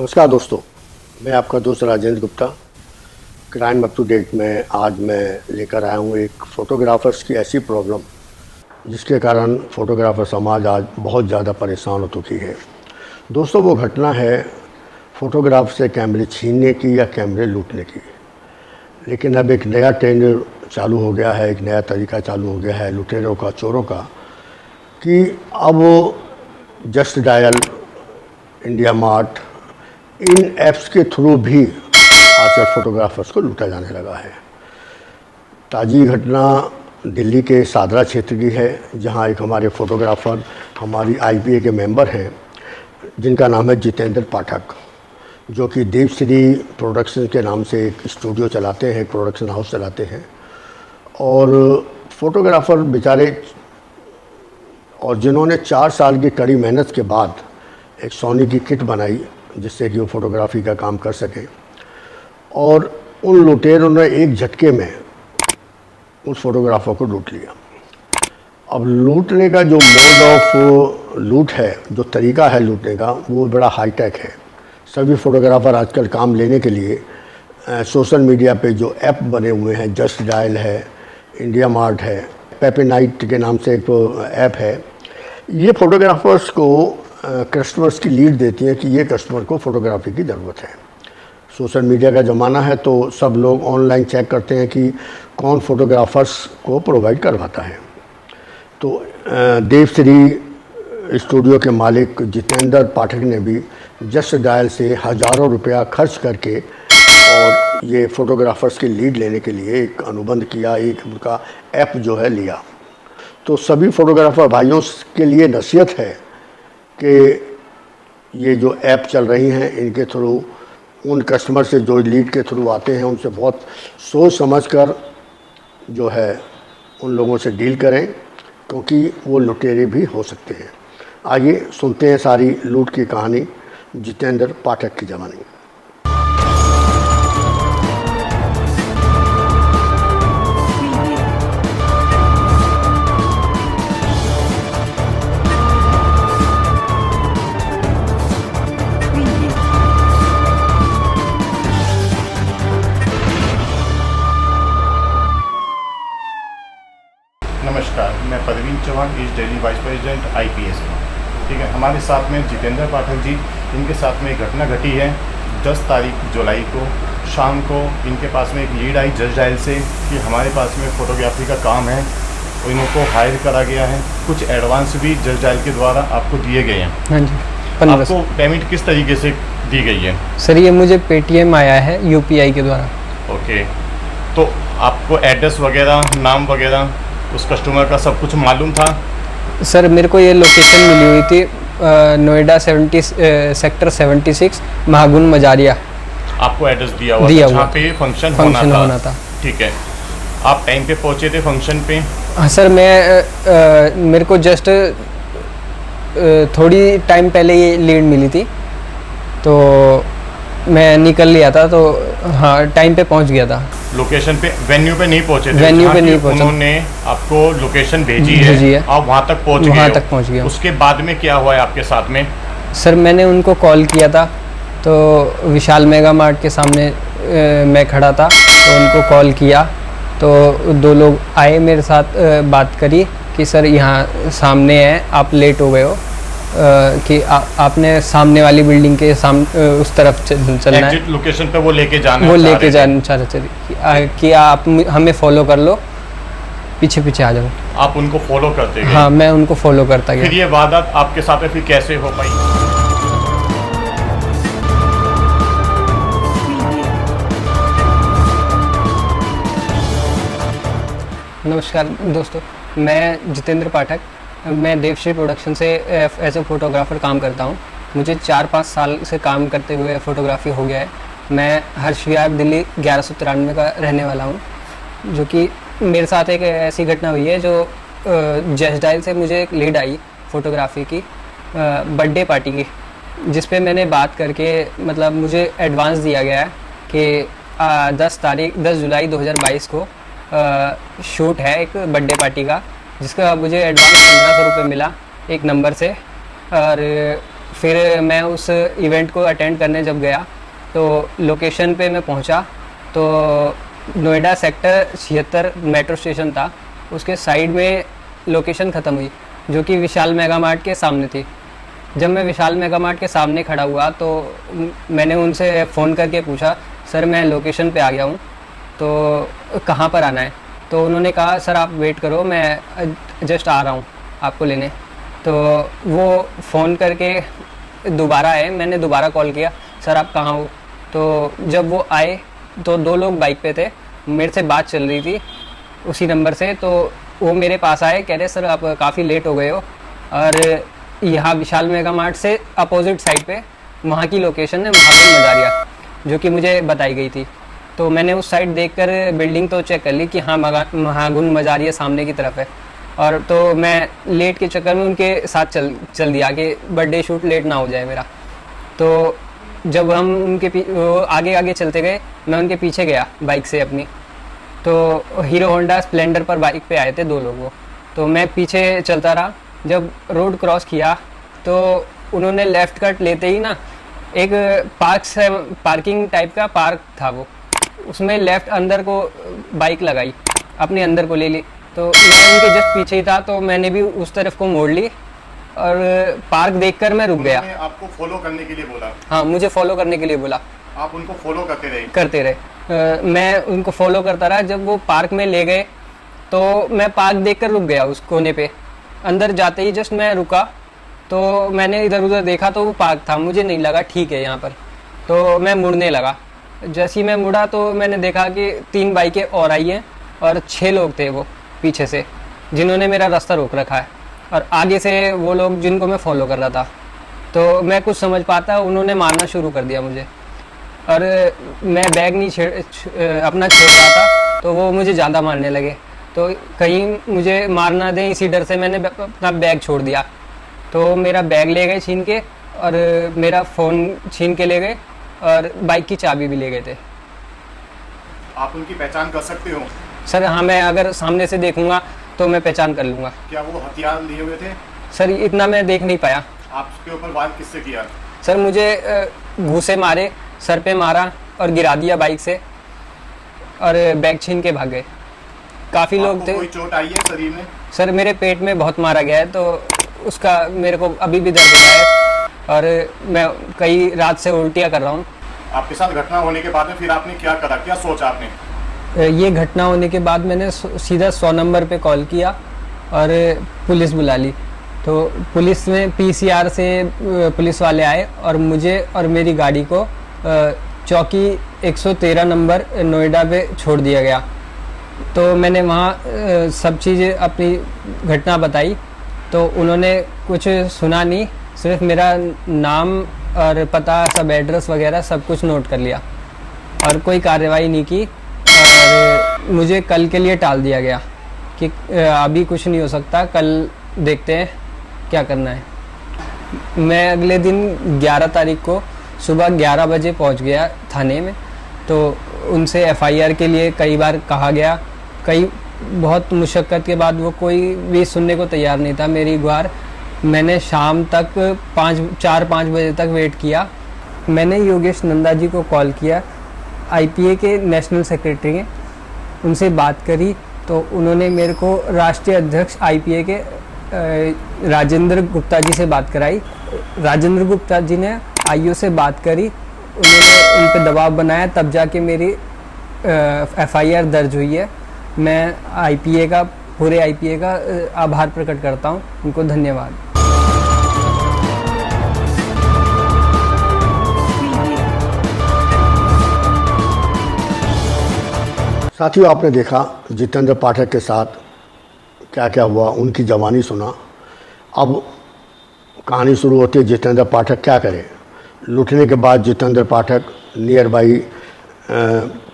नमस्कार दोस्तों, मैं आपका दोस्त Rajendra Gupta. Crime up to date में आज मैं लेकर आया हूँ एक फ़ोटोग्राफ़र्स की ऐसी प्रॉब्लम जिसके कारण फ़ोटोग्राफ़र समाज आज बहुत ज़्यादा परेशान हो चुकी है। दोस्तों, वो घटना है फ़ोटोग्राफ से कैमरे छीनने की या कैमरे लूटने की। लेकिन अब एक नया ट्रेंड चालू हो गया है, एक नया तरीका चालू हो गया है लुटेरों का, चोरों का, कि अब वो जस्ट डायल, इंडिया मार्ट, इन ऐप्स के थ्रू भी आजकल फ़ोटोग्राफर्स को लूटा जाने लगा है। ताज़ी घटना दिल्ली के सादरा क्षेत्र की है, जहां एक हमारे फ़ोटोग्राफ़र हमारी आईपीए के मेंबर हैं जिनका नाम है जितेंद्र पाठक, जो कि देवश्री प्रोडक्शन के नाम से एक स्टूडियो चलाते हैं, एक प्रोडक्शन हाउस चलाते हैं। और फ़ोटोग्राफ़र बेचारे, और जिन्होंने 4 साल की कड़ी मेहनत के बाद एक सोनी की किट बनाई जिससे कि वो फ़ोटोग्राफ़ी का काम कर सकें, और उन लुटेरों ने एक झटके में उस फोटोग्राफ़र को लूट लिया। अब लूटने का जो मोड ऑफ लूट है, जो तरीका है लूटने का, वो बड़ा हाईटेक है। सभी फ़ोटोग्राफ़र आजकल काम लेने के लिए सोशल मीडिया पे जो ऐप बने हुए हैं, जस्ट डायल है, इंडिया मार्ट है, पेपे नाइट के नाम से एक ऐप है, ये फ़ोटोग्राफ़र्स को कस्टमर्स की लीड देती हैं कि ये कस्टमर को फ़ोटोग्राफी की ज़रूरत है। सोशल मीडिया का ज़माना है तो सब लोग ऑनलाइन चेक करते हैं कि कौन फ़ोटोग्राफ़र्स को प्रोवाइड करवाता है। तो देवश्री स्टूडियो के मालिक जितेंद्र पाठक ने भी जस्ट डायल से हज़ारों रुपया खर्च करके और ये फ़ोटोग्राफ़र्स की लीड लेने के लिए एक अनुबंध किया, एक उनका ऐप जो है लिया। तो सभी फ़ोटोग्राफ़र भाइयों के लिए नसीहत है कि ये जो ऐप चल रही हैं, इनके थ्रू उन कस्टमर से जो लीड के थ्रू आते हैं उनसे बहुत सोच समझकर जो है उन लोगों से डील करें, क्योंकि वो लुटेरे भी हो सकते हैं। आइए सुनते हैं सारी लूट की कहानी जितेंद्र पाठक की ज़बानी। नमस्कार, मैं Parveen Chauhan, east Delhi vice president IPS का। ठीक है, हमारे साथ में जितेंद्र पाठक जी, इनके साथ में एक घटना घटी है 10 तारीख जुलाई को शाम को। इनके पास में एक लीड आई जस्ट डायल से कि हमारे पास में फ़ोटोग्राफी का काम है और इनको हायर करा गया है। कुछ एडवांस भी जस्ट डायल के द्वारा आपको दिए गए हैं। हाँ जी। आपको पेमेंट किस तरीके से दी गई है? सर, ये मुझे पेटीएम आया है यूपीआई के द्वारा। ओके, तो आपको एड्रेस वगैरह, नाम वगैरह उस कस्टमर का सब कुछ मालूम था? सर, मेरे को ये लोकेशन मिली हुई थी नोएडा सेक्टर 76 महागुन मजारिया। आपको एड्रेस दिया हुआ था जहाँ पे फंक्शन होना था। ठीक है, आप टाइम पे पहुँचे थे फंक्शन पे? हाँ सर, मेरे को जस्ट थोड़ी टाइम पहले ये लीड मिली थी तो मैं निकल लिया था, तो हाँ टाइम पे पहुंच गया था। लोकेशन पे, वेन्यू पे नहीं पहुंचे थे? वेन्यू पे नहीं पहुंचा। उन्होंने आपको लोकेशन भेजी है, आप वहां तक पहुंच गए? वहां तक पहुंच गया। उसके बाद में क्या हुआ है आपके साथ में? सर, मैंने उनको कॉल किया था, तो विशाल मेगा मार्ट के सामने मैं खड़ा था, तो उनको कॉल किया तो 2 लोग आए मेरे साथ, बात करी कि सर यहाँ सामने है, आप लेट हो गए हो, कि आपने सामने वाली बिल्डिंग के सामने उस तरफ चलना है। एग्जिट लोकेशन पे वो लेके जाना चाह रहे थे कि आप हमें फॉलो कर लो, पीछे पीछे आ जाओ। आप उनको फॉलो करते गए? हाँ, मैं उनको फॉलो करता गया। फिर ये वारदात आपके साथ फिर कैसे हो पाई? नमस्कार दोस्तों, मैं जितेंद्र पाठक, मैं देवश्री प्रोडक्शन से एज ए फ़ोटोग्राफ़र काम करता हूँ। मुझे 4-5 साल से काम करते हुए फ़ोटोग्राफ़ी हो गया है। मैं हर्ष विहार दिल्ली 1193 का रहने वाला हूँ। जो कि मेरे साथ एक ऐसी घटना हुई है जो जस्ट डायल से मुझे एक लीड आई फ़ोटोग्राफ़ी की, बर्थडे पार्टी की, जिस पे मैंने बात करके मतलब मुझे एडवांस दिया गया है कि 10 जुलाई 2022 को शूट है एक बर्थडे पार्टी का, जिसका मुझे एडवांस 1500 रुपये मिला एक नंबर से। और फिर मैं उस इवेंट को अटेंड करने जब गया तो लोकेशन पे मैं पहुंचा तो नोएडा सेक्टर 76 मेट्रो स्टेशन था, उसके साइड में लोकेशन ख़त्म हुई जो कि विशाल मेगा मार्ट के सामने थी। जब मैं विशाल मेगा मार्ट के सामने खड़ा हुआ तो मैंने उनसे फ़ोन करके पूछा, सर मैं लोकेशन पे आ गया हूँ तो कहाँ पर आना है? तो उन्होंने कहा सर आप वेट करो, मैं जस्ट आ रहा हूँ आपको लेने। तो वो फ़ोन करके दोबारा आए, मैंने दोबारा कॉल किया, सर आप कहाँ हो? तो जब वो आए तो दो लोग बाइक पे थे, मेरे से बात चल रही थी उसी नंबर से। तो वो मेरे पास आए, कह रहे सर आप काफ़ी लेट हो गए हो और यहाँ विशाल मेगा मार्ट से अपोजिट साइड पे वहाँ की लोकेशन है महागुन मजारिया, जो कि मुझे बताई गई थी। तो मैंने उस साइड देखकर बिल्डिंग तो चेक कर ली कि हाँ महागुन मजारिया सामने की तरफ है। और तो मैं लेट के चक्कर में उनके साथ चल दिया कि बर्थडे शूट लेट ना हो जाए मेरा। तो जब हम उनके आगे आगे चलते गए, मैं उनके पीछे गया बाइक से अपनी। तो हीरो होंडा स्प्लेंडर पर बाइक पे आए थे दो लोग वो, तो मैं पीछे चलता रहा। जब रोड क्रॉस किया तो उन्होंने लेफ़्ट कट लेते ही ना एक पार्किंग टाइप का पार्क था वो, उसमें लेफ़्ट अंदर को बाइक लगाई, अपने अंदर को ले ली। तो मैं उनके जस्ट पीछे ही था तो मैंने भी उस तरफ को मोड़ ली और पार्क देखकर मैं रुक गया। आपको फॉलो करने के लिए बोला? हाँ, मुझे फॉलो करने के लिए बोला। आप उनको फॉलो करते रहे? मैं उनको फॉलो करता रहा। जब वो पार्क में ले गए तो मैं पार्क देखकर रुक गया उस कोने पे। अंदर जाते ही जस्ट मैं रुका तो मैंने इधर उधर देखा तो वो पार्क था, मुझे नहीं लगा ठीक है यहाँ पर। तो मैं मुड़ने लगा। जैसे ही मैं मुड़ा तो मैंने देखा कि 3 बाइकें और आई हैं और 6 लोग थे वो पीछे से, जिन्होंने मेरा रास्ता रोक रखा है, और आगे से वो लोग जिनको मैं फॉलो कर रहा था। तो मैं कुछ समझ पाता, उन्होंने मारना शुरू कर दिया मुझे, और मैं बैग नहीं अपना छोड़ रहा था तो वो मुझे ज़्यादा मारने लगे। तो कहीं मुझे मार ना दें इसी डर से मैंने अपना बैग छोड़ दिया। तो मेरा बैग ले गए छीन के, और मेरा फ़ोन छीन के ले गए, और बाइक की चाबी भी ले गए थे। आप उनकी पहचान कर सकते हो? सर हाँ, मैं अगर सामने से देखूंगा तो मैं पहचान कर लूँगा। क्या वो हथियार लिए हुए थे? सर इतना मैं देख नहीं पाया। आपके ऊपर वार किससे किया? सर मुझे घूंसे मारे, सर पे मारा और गिरा दिया बाइक से, और बैग छीन के भाग गए। काफ़ी लोग थे। कोई चोट आई है शरीर में? सर मेरे पेट में बहुत मारा गया है, तो उसका मेरे को अभी भी दर्द हो रहा है, और मैं कई रात से उल्टियाँ कर रहा हूँ। आपके साथ घटना होने के बाद में फिर आपने क्या करा, क्या सोचा आपने? ये घटना होने के बाद मैंने सीधा 100 नंबर पे कॉल किया और पुलिस बुला ली। तो पुलिस में पीसीआर से पुलिस वाले आए और मुझे और मेरी गाड़ी को चौकी 113 नंबर नोएडा पे छोड़ दिया गया। तो मैंने वहाँ सब चीज़ें अपनी घटना बताई, तो उन्होंने कुछ सुना नहीं, सिर्फ मेरा नाम और पता, सब एड्रेस वगैरह सब कुछ नोट कर लिया और कोई कार्रवाई नहीं की, और मुझे कल के लिए टाल दिया गया कि अभी कुछ नहीं हो सकता, कल देखते हैं क्या करना है। मैं अगले दिन 11 तारीख को सुबह 11 बजे पहुंच गया थाने में। तो उनसे एफआईआर के लिए कई बार कहा गया, बहुत मुशक्क़त के बाद वो कोई भी सुनने को तैयार नहीं था मेरी गुहार। मैंने शाम तक 4-5 बजे तक वेट किया। मैंने योगेश नंदा जी को कॉल किया, आईपीए के नेशनल सेक्रेटरी हैं, उनसे बात करी तो उन्होंने मेरे को राष्ट्रीय अध्यक्ष आईपीए के राजेंद्र गुप्ता जी से बात कराई। राजेंद्र गुप्ता जी ने आईओ से बात करी, उन्होंने उन पर दबाव बनाया, तब जाके मेरी एफआईआर दर्ज हुई है। मैं आईपीए का, पूरे आईपीए का आभार प्रकट करता हूं, उनको धन्यवाद। साथियों, आपने देखा जितेंद्र पाठक के साथ क्या क्या हुआ, उनकी जवानी सुना। अब कहानी शुरू होती है, जितेंद्र पाठक क्या करे। लूटने के बाद जितेंद्र पाठक नियर बाई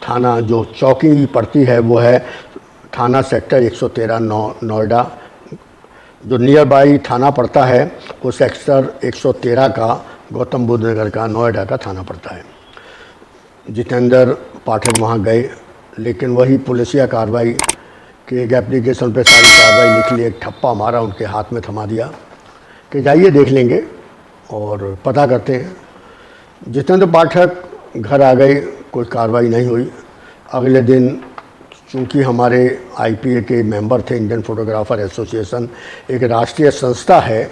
थाना जो चौकी पड़ती है वो है थाना सेक्टर 113 नोएडा। जो नियर बाई थाना पड़ता है वो सेक्टर 113 का गौतम बुद्ध नगर का नोएडा का थाना पड़ता है। जितेंद्र पाठक वहाँ गए, लेकिन वही पुलिसिया कार्रवाई के एक एप्लीकेशन पे सारी कार्रवाई लिख ली, एक ठप्पा मारा, उनके हाथ में थमा दिया कि जाइए देख लेंगे, और पता करते हैं। जितेंद्र पाठक घर आ गए, कोई कार्रवाई नहीं हुई। अगले दिन चूँकि हमारे आईपीए के मेंबर थे, इंडियन फोटोग्राफर एसोसिएशन एक राष्ट्रीय संस्था है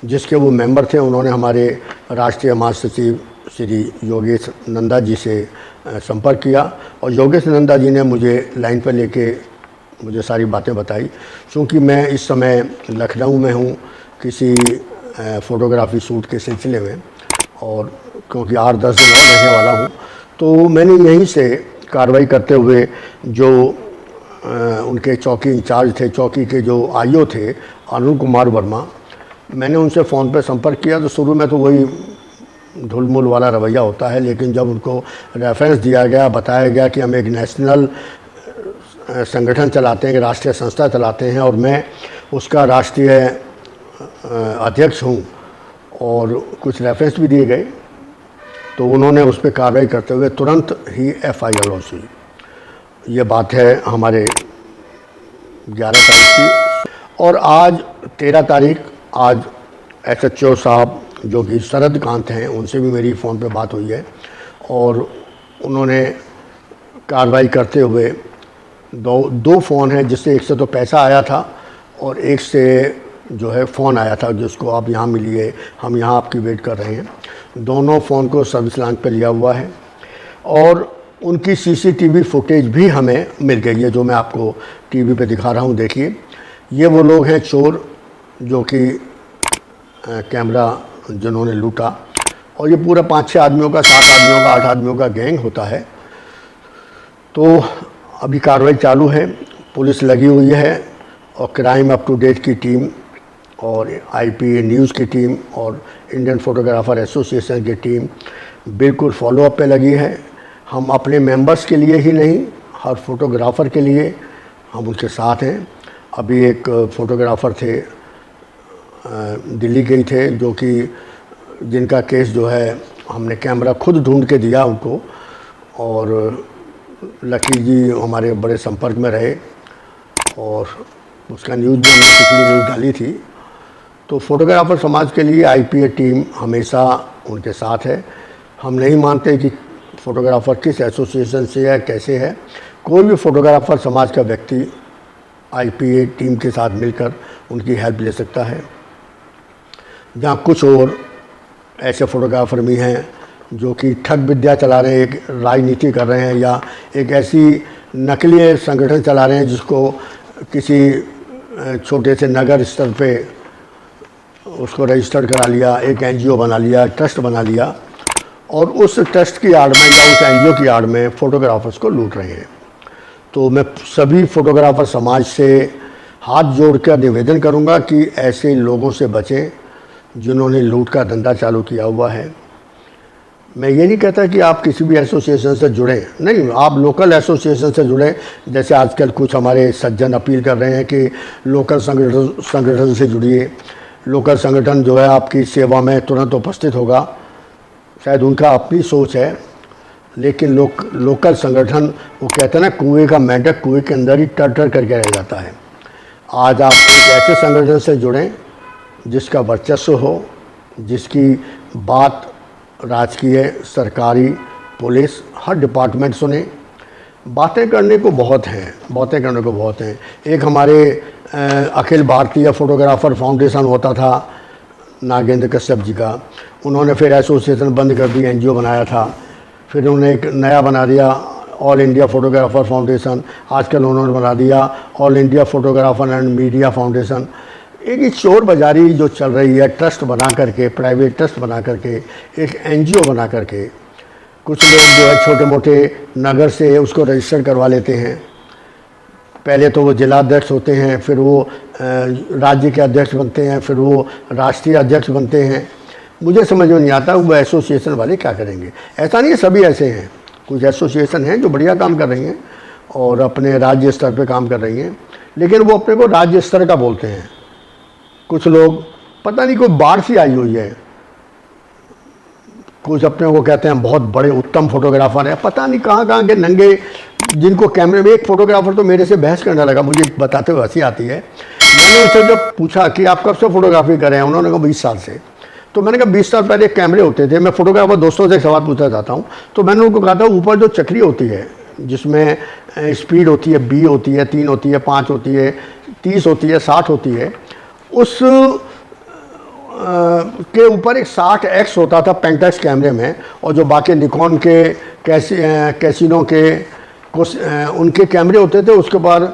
जिसके वो मेंबर थे, उन्होंने हमारे राष्ट्रीय महासचिव श्री योगेश नंदा जी से संपर्क किया और योगेश नंदा जी ने मुझे लाइन पर लेके मुझे सारी बातें बताई। क्योंकि मैं इस समय लखनऊ में हूँ किसी फ़ोटोग्राफी शूट के सिलसिले में, और क्योंकि 8-10 दिन और रहने वाला हूँ, तो मैंने यहीं से कार्रवाई करते हुए जो उनके चौकी इंचार्ज थे, चौकी के जो आईओ थे अरुण कुमार वर्मा, मैंने उनसे फ़ोन पर संपर्क किया। तो शुरू में तो वही धुलमुल वाला रवैया होता है, लेकिन जब उनको रेफरेंस दिया गया, बताया गया कि हम एक नेशनल संगठन चलाते हैं, एक राष्ट्रीय संस्था चलाते हैं और मैं उसका राष्ट्रीय अध्यक्ष हूँ, और कुछ रेफरेंस भी दिए गए, तो उन्होंने उस पर कार्रवाई करते हुए तुरंत ही FIR लॉन्च हुई। ये बात है हमारे 11 तारीख की। और आज 13 तारीख, आज SHO साहब जो कि शरद कांत हैं, उनसे भी मेरी फ़ोन पे बात हुई है और उन्होंने कार्रवाई करते हुए दो फ़ोन हैं, जिससे एक से तो पैसा आया था और एक से जो है फ़ोन आया था जिसको आप यहाँ मिलिए, हम यहाँ आपकी वेट कर रहे हैं। दोनों फ़ोन को सर्विस लॉन्च पे लिया हुआ है और उनकी CCTV फुटेज भी हमें मिल गई है, जो मैं आपको टीवी पे दिखा रहा हूँ। देखिए, ये वो लोग हैं चोर जो कि कैमरा जिन्होंने लूटा, और ये पूरा 5-6 आदमियों का, 7 आदमियों का, 8 आदमियों का गैंग होता है। तो अभी कार्रवाई चालू है, पुलिस लगी हुई है और क्राइम अप टू डेट की टीम और IPA न्यूज़ की टीम और इंडियन फोटोग्राफर एसोसिएशन की टीम बिल्कुल फॉलोअप पे लगी है। हम अपने मेंबर्स के लिए ही नहीं, हर फोटोग्राफ़र के लिए हम उनके साथ हैं। अभी एक फ़ोटोग्राफ़र थे, दिल्ली गए थे, जो कि जिनका केस जो है हमने कैमरा खुद ढूंढ के दिया उनको, और लकी जी हमारे बड़े संपर्क में रहे और उसका न्यूज़ भी हमने पिछली न्यूज़ डाली थी। तो फोटोग्राफर समाज के लिए IPA टीम हमेशा उनके साथ है। हम नहीं मानते कि फ़ोटोग्राफ़र किस एसोसिएशन से है, कैसे है, कोई भी फ़ोटोग्राफ़र समाज का व्यक्ति IPA टीम के साथ मिलकर उनकी हेल्प ले सकता है। जहाँ कुछ और ऐसे फ़ोटोग्राफ़र भी हैं जो कि ठग विद्या चला रहे हैं, एक राजनीति कर रहे हैं, या एक ऐसी नकली संगठन चला रहे हैं जिसको किसी छोटे से नगर स्तर पे उसको रजिस्टर करा लिया, एक NGO बना लिया, ट्रस्ट बना लिया, और उस ट्रस्ट की आड़ में या उस NGO की आड़ में फ़ोटोग्राफ़र्स को लूट रहे हैं। तो मैं सभी फ़ोटोग्राफ़र समाज से हाथ जोड़कर निवेदन करूंगा कि ऐसे लोगों से बचें जिन्होंने लूट का धंधा चालू किया हुआ है। मैं ये नहीं कहता कि आप किसी भी एसोसिएशन से जुड़ें, नहीं, आप लोकल एसोसिएशन से जुड़ें। जैसे आजकल कुछ हमारे सज्जन अपील कर रहे हैं कि लोकल संगठन से जुड़िए, लोकल संगठन जो है आपकी सेवा में तुरंत उपस्थित होगा। शायद उनका अपनी सोच है, लेकिन लोकल संगठन, वो कहते हैं ना, कुएं का मेंढक कुएं के अंदर ही टर करके रह जाता है। आज आप एक ऐसे संगठन से जुड़ें जिसका वर्चस्व हो, जिसकी बात राजकीय, सरकारी, पुलिस, हर डिपार्टमेंट सुने। बातें करने को बहुत हैं। एक हमारे अखिल भारतीय फ़ोटोग्राफ़र फाउंडेशन होता था नागेंद्र कश्यप जी का, उन्होंने फिर एसोसिएशन बंद कर दी, NGO बनाया था, फिर उन्होंने एक नया बना दिया ऑल इंडिया फ़ोटोग्राफ़र फाउंडेशन, आजकल उन्होंने बना दिया all India photographer and media foundation. एक चोर बाजारी जो चल रही है, ट्रस्ट बना करके, प्राइवेट ट्रस्ट बना करके, एक NGO बना करके, कुछ लोग जो है छोटे मोटे नगर से उसको रजिस्टर करवा लेते हैं। पहले तो वो जिला अध्यक्ष होते हैं, फिर वो राज्य के अध्यक्ष बनते हैं, फिर वो राष्ट्रीय अध्यक्ष बनते हैं। मुझे समझ में नहीं आता वो एसोसिएशन वाले क्या करेंगे। ऐसा नहीं है सभी ऐसे हैं, कुछ एसोसिएशन हैं जो बढ़िया काम कर रही हैं और अपने राज्य स्तर पे काम कर रही हैं, लेकिन वो अपने को राज्य स्तर का बोलते हैं। कुछ लोग पता नहीं कोई बाढ़ सी आई हुई है, कुछ अपने को कहते हैं बहुत बड़े उत्तम फोटोग्राफर हैं, पता नहीं कहाँ के नंगे, जिनको कैमरे में। एक फ़ोटोग्राफ़र तो मेरे से बहस करने लगा, मुझे बताते हुए हंसी आती है। मैंने उनसे जब पूछा कि आप कब से फ़ोटोग्राफी कर रहे हैं, उन्होंने कहा 20 साल से। तो मैंने कहा 20 साल पहले कैमरे होते थे। मैं फोटोग्राफर दोस्तों से सवाल पूछना चाहता हूँ, तो मैंने उनको कहा था ऊपर जो चक्री होती है जिसमें स्पीड होती है 20 होती है, 3 होती है, 5 होती है, 30 होती है, 60 होती है, उस के ऊपर एक 60x होता था पेंटेक्स कैमरे में, और जो बाकी निकॉन के कैसिनो के उनके कैमरे होते थे उसके बाद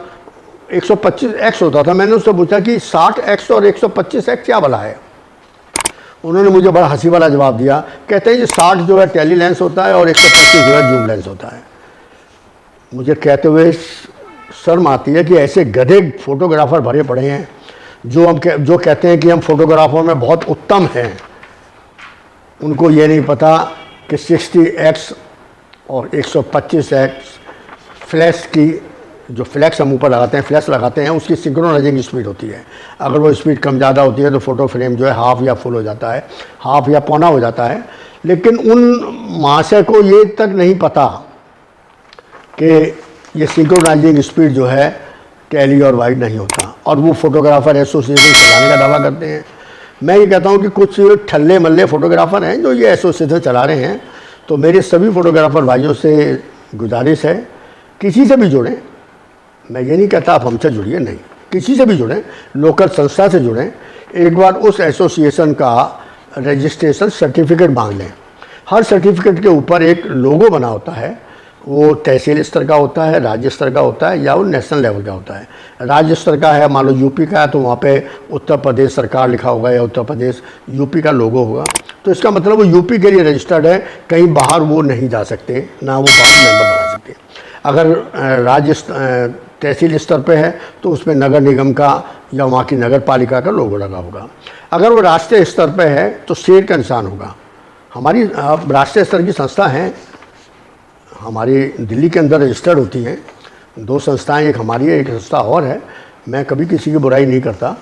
125x होता था। मैंने उससे पूछा कि 60x और 125x क्या भला है? उन्होंने मुझे बड़ा हंसी वाला जवाब दिया, कहते हैं ये 60 जो है टेली लेंस होता है और 125 जो है जूम लेंस होता है। मुझे कहते हुए शर्म आती है कि ऐसे गधे फोटोग्राफर भरे पड़े हैं जो कहते हैं कि हम फोटोग्राफर में बहुत उत्तम हैं। उनको ये नहीं पता कि 60x और 125x फ्लैश की, जो फ्लैक्स हम ऊपर लगाते हैं, फ्लैश लगाते हैं, उसकी सिंक्रोनाइजिंग स्पीड होती है। अगर वो स्पीड कम ज़्यादा होती है तो फ़ोटो फ्रेम जो है हाफ या फुल हो जाता है, हाफ या पौना हो जाता है। लेकिन उन महाशय को ये तक नहीं पता कि ये सिंक्रोनाइजिंग स्पीड जो है टेली और वाइड नहीं होता, और वो फोटोग्राफर एसोसिएशन चलाने का दावा करते हैं। मैं ये कहता हूँ कि कुछ ठल्ले मल्ले फोटोग्राफर हैं जो ये एसोसिएशन चला रहे हैं। तो मेरे सभी फोटोग्राफर भाइयों से गुजारिश है, किसी से भी जुड़ें। मैं ये नहीं कहता आप हमसे जुड़िए, नहीं, किसी से भी जुड़ें, लोकल संस्था से जुड़ें, एक बार उस एसोसिएशन का रजिस्ट्रेशन सर्टिफिकेट मांग लें। हर सर्टिफिकेट के ऊपर एक लोगो बना होता है, वो तहसील स्तर का होता है, राज्य स्तर का होता है, या वो नेशनल लेवल का होता है। राज्य स्तर का है, मान लो यूपी का है तो वहाँ पे उत्तर प्रदेश सरकार लिखा होगा या उत्तर प्रदेश यूपी का लोगो होगा, तो इसका मतलब वो यूपी के लिए रजिस्टर्ड है, कहीं बाहर वो नहीं जा सकते, ना वो बाहर मेंबर बना सकते। अगर राज्य तहसील स्तर पे है तो उसमें नगर निगम का या वहाँ की नगर पालिका का लोगो लगा होगा। अगर वो राष्ट्रीय स्तर पे है तो स्टेट का निशान होगा। हमारी राष्ट्रीय स्तर की संस्था हैं, हमारी दिल्ली के अंदर रजिस्टर्ड होती हैं 2 संस्थाएं, एक हमारी है, एक संस्था और है। मैं कभी किसी की बुराई नहीं करता,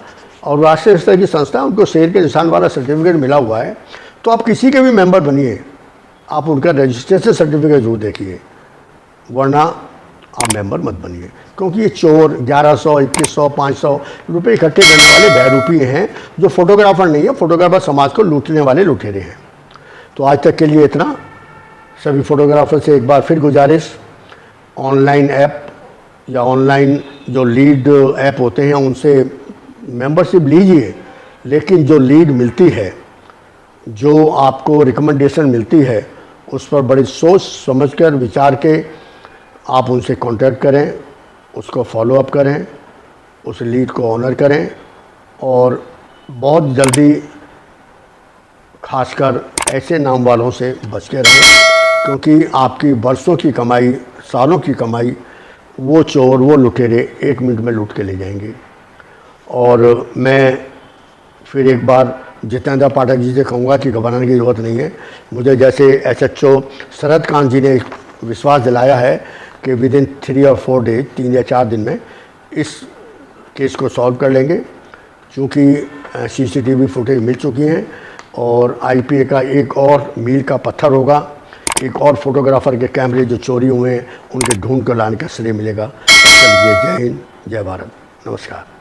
और राष्ट्रीय स्तर की संस्था है, उनको शेर के निशान वाला सर्टिफिकेट मिला हुआ है। तो आप किसी के भी मेंबर बनिए, आप उनका रजिस्ट्रेशन सर्टिफिकेट जरूर देखिए, वरना आप मेंबर मत बनिए, क्योंकि ये चोर 1100, 2100, 500 रुपये इकट्ठे करने वाले बहरूपी हैं जो फोटोग्राफर नहीं है, फोटोग्राफर समाज को लूटने वाले लुटेरे हैं। तो आज तक के लिए इतना। सभी फोटोग्राफर से एक बार फिर गुजारिश, ऑनलाइन ऐप या ऑनलाइन जो लीड ऐप होते हैं उनसे मेंबरशिप लीजिए, लेकिन जो लीड मिलती है, जो आपको रिकमेंडेशन मिलती है, उस पर बड़ी सोच समझकर विचार के आप उनसे कांटेक्ट करें, उसको फॉलो अप करें, उस लीड को ऑनर करें, और बहुत जल्दी खासकर ऐसे नाम वालों से बच के रहें, क्योंकि आपकी बरसों की कमाई, सालों की कमाई वो चोर, वो लुटेरे 1 मिनट में लूट के ले जाएंगे। और मैं फिर एक बार जितेंद्र पाठक जी से कहूँगा कि घबराने की ज़रूरत नहीं है। मुझे जैसे SHO शरद कांत जी ने विश्वास दिलाया है कि विदिन 3 और 4 डेज, 3 या 4 दिन में इस केस को सॉल्व कर लेंगे, क्योंकि CCTV फुटेज मिल चुकी हैं, और IPA का एक और मील का पत्थर होगा, एक और फोटोग्राफर के कैमरे जो चोरी हुए हैं उनके ढूंढ कर लाने का श्रेय मिलेगा। चलिए, जय हिंद, जय भारत, नमस्कार।